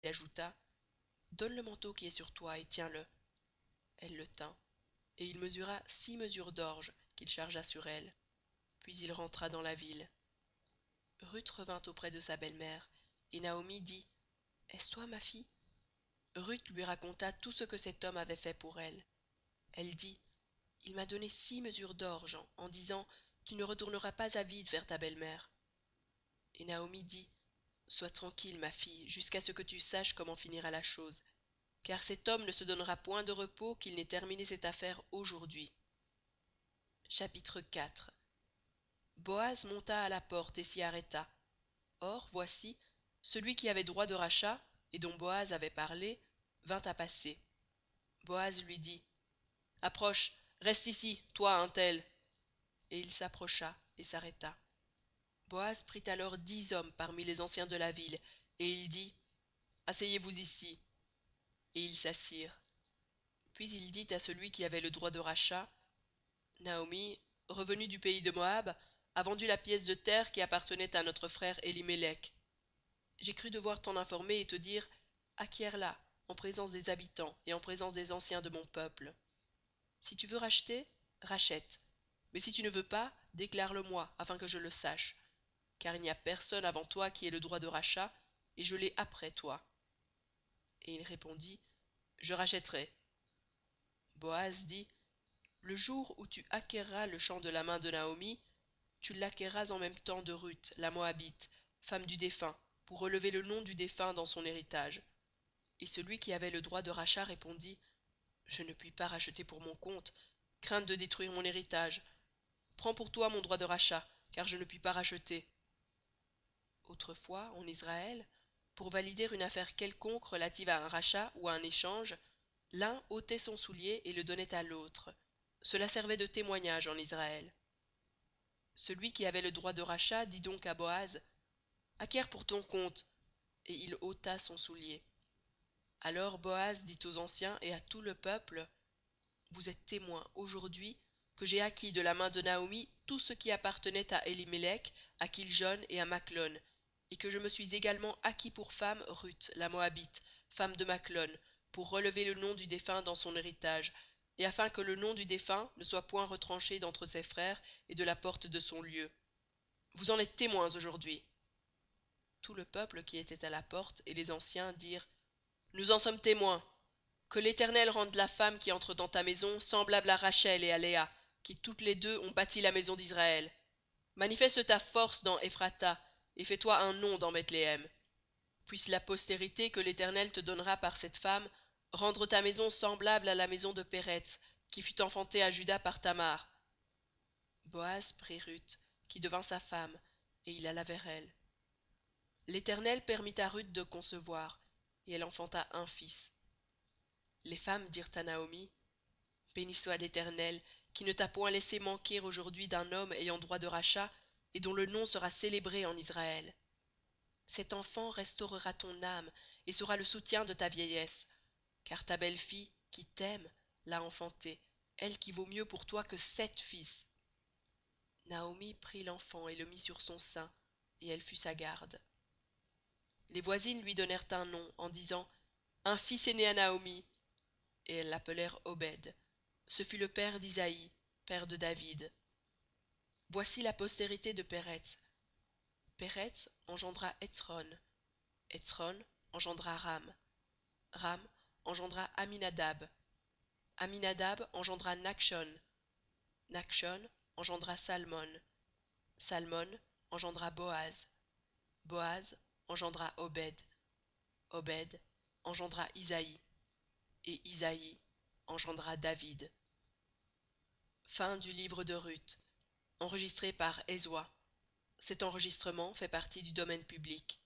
ajouta: «Donne le manteau qui est sur toi et tiens-le.» Elle le tint, et il mesura 6 mesures d'orge qu'il chargea sur elle. Puis il rentra dans la ville. Ruth revint auprès de sa belle-mère, et Naomi dit: «Est-ce toi, ma fille?» Ruth lui raconta tout ce que cet homme avait fait pour elle. Elle dit: «Il m'a donné 6 mesures d'orge en disant: Tu ne retourneras pas à vide vers ta belle-mère.» Et Naomi dit: «Sois tranquille, ma fille, jusqu'à ce que tu saches comment finira la chose, car cet homme ne se donnera point de repos qu'il n'ait terminé cette affaire aujourd'hui.» Chapitre 4. Boaz monta à la porte et s'y arrêta. Or, voici, celui qui avait droit de rachat, et dont Boaz avait parlé, vint à passer. Boaz lui dit: «Approche, reste ici, toi, un tel.» Et il s'approcha et s'arrêta. Boaz prit alors 10 hommes parmi les anciens de la ville, et il dit: «Asseyez-vous ici.» Et ils s'assirent. Puis il dit à celui qui avait le droit de rachat: «Naomi, revenue du pays de Moab, a vendu la pièce de terre qui appartenait à notre frère Elimelech. J'ai cru devoir t'en informer et te dire: acquiers-la en présence des habitants et en présence des anciens de mon peuple. Si tu veux racheter, rachète, mais si tu ne veux pas, déclare-le-moi afin que je le sache, car il n'y a personne avant toi qui ait le droit de rachat, et je l'ai après toi.» Et il répondit: «Je rachèterai.» Boaz dit: «Le jour où tu acquerras le champ de la main de Naomi, tu l'acquerras en même temps de Ruth la Moabite, femme du défunt, pour relever le nom du défunt dans son héritage.» Et celui qui avait le droit de rachat répondit: «Je ne puis pas racheter pour mon compte, crainte de détruire mon héritage. Prends pour toi mon droit de rachat, car je ne puis pas racheter.» Autrefois, en Israël, pour valider une affaire quelconque relative à un rachat ou à un échange, l'un ôtait son soulier et le donnait à l'autre. Cela servait de témoignage en Israël. Celui qui avait le droit de rachat dit donc à Boaz: «Acquiers pour ton compte.» Et il ôta son soulier. Alors Boaz dit aux anciens et à tout le peuple: «Vous êtes témoins aujourd'hui que j'ai acquis de la main de Naomi tout ce qui appartenait à Elimelech, à Kiljon et à Maclon, et que je me suis également acquis pour femme Ruth la Moabite, femme de Maclon, pour relever le nom du défunt dans son héritage, et afin que le nom du défunt ne soit point retranché d'entre ses frères et de la porte de son lieu. Vous en êtes témoins aujourd'hui.» Tout le peuple qui était à la porte et les anciens dirent: «Nous en sommes témoins. Que l'Éternel rende la femme qui entre dans ta maison semblable à Rachel et à Léa, qui toutes les deux ont bâti la maison d'Israël. Manifeste ta force dans Ephrata, et fais-toi un nom dans Bethléem. Puisse la postérité que l'Éternel te donnera par cette femme rendre ta maison semblable à la maison de Péretz, qui fut enfantée à Juda par Tamar.» Boaz prit Ruth, qui devint sa femme, et il alla vers elle. L'Éternel permit à Ruth de concevoir, et elle enfanta un fils. Les femmes dirent à Naomi: «Béni soit l'Éternel, qui ne t'a point laissé manquer aujourd'hui d'un homme ayant droit de rachat, et dont le nom sera célébré en Israël. Cet enfant restaurera ton âme, et sera le soutien de ta vieillesse, car ta belle-fille, qui t'aime, l'a enfanté, elle qui vaut mieux pour toi que 7 fils.» Naomi prit l'enfant et le mit sur son sein, et elle fut sa garde. Les voisines lui donnèrent un nom, en disant: «Un fils est né à Naomi.» Et elles l'appelèrent Obed. Ce fut le père d'Isaïe, père de David. Voici la postérité de Péretz. Péretz engendra Hetsron. Hetsron engendra Ram. Ram engendra Aminadab. Aminadab engendra Nakshon. Nakshon engendra Salmon. Salmon engendra Boaz. Boaz engendra Obed. Obed engendra Isaïe. Et Isaïe engendra David. Fin du livre de Ruth. Enregistré par Ezwa. Cet enregistrement fait partie du domaine public.